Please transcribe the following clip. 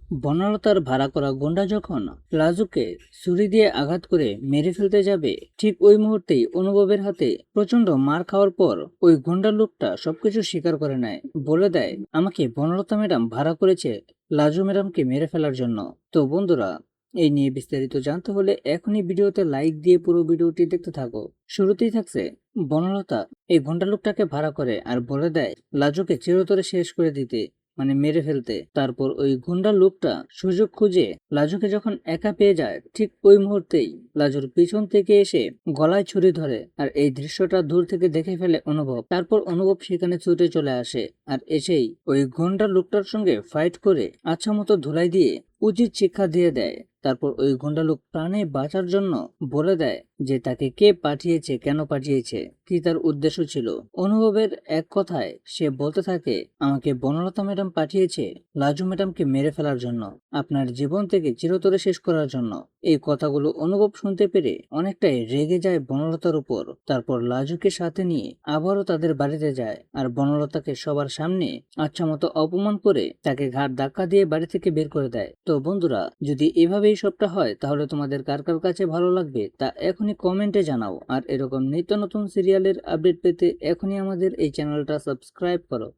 বনলতার ভাড়া করা গুন্ডা যখন লাজুকে ছুরি দিয়ে আঘাত করে মেরে ফেলতে যাবে, ঠিক ওই মুহূর্তেই অনুভবের হাতে প্রচন্ড মার খাওয়ার পর ওই গুন্ডা লোকটা সবকিছু স্বীকার করে নেয়। বলে দেয়, আমাকে বনলতা ম্যাডাম ভাড়া করেছে লাজু ম্যাডামকে মেরে ফেলার জন্য। তো বন্ধুরা, এই নিয়ে বিস্তারিত জানতে হলে এখনই ভিডিওতে লাইক দিয়ে পুরো ভিডিওটি দেখতে থাকো। শুরুতেই থাকছে, বনলতা এই গুন্ডা লোকটাকে ভাড়া করে আর বলে দেয় লাজুকে চিরতরে শেষ করে দিতে, মানে মেরে ফেলতে। তারপর ওই গুন্ডা লোকটা সুযোগ খুঁজে লাজুকে যখন একা পেয়ে যায়, ঠিক ওই মুহূর্তেই লাজুর পিছন থেকে এসে গলায় ছুরি ধরে। আর এই দৃশ্যটা দূর থেকে দেখে ফেলে অনুভব। তারপর অনুভব সেখানে ছুটে চলে আসে আর এসেই ওই গুন্ডা লোকটার সঙ্গে ফাইট করে আচ্ছা মতো ধুলাই দিয়ে উচিত শিক্ষা দিয়ে দেয়। তারপর ওই গুন্ডা লোক প্রাণে বাঁচার জন্য বলে দেয় যে তাকে কে পাঠিয়েছে, কেন পাঠিয়েছে, কি তার উদ্দেশ্য ছিল। অনুভবের এক কথায় সে বলতে থাকে, আমাকে বনলতা ম্যাডাম পাঠিয়েছে লাজু ম্যাডামকে মেরে ফেলার জন্য, আপনার জীবন থেকে চিরতরে শেষ করার জন্য। এই কথাগুলো অনুভব শুনতে পেরে অনেকটাই রেগে যায় বনলতার উপর। তারপর লাজুকে সাথে নিয়ে আবারও তাদের বাড়িতে যায় আর বনলতাকে সবার সামনে আচ্ছা মতো অপমান করে তাকে ঘাড় ধাক্কা দিয়ে বাড়ি থেকে বের করে দেয়। তো বন্ধুরা, যদি এভাবেই সবটা হয় তাহলে তোমাদের কার কার কাছে ভালো লাগবে তা এখনই কমেন্টে জানাও। আর এরকম নিত্য নতুন সিরিয়ালের আপডেট পেতে এখনই আমাদের এই চ্যানেলটা সাবস্ক্রাইব করো।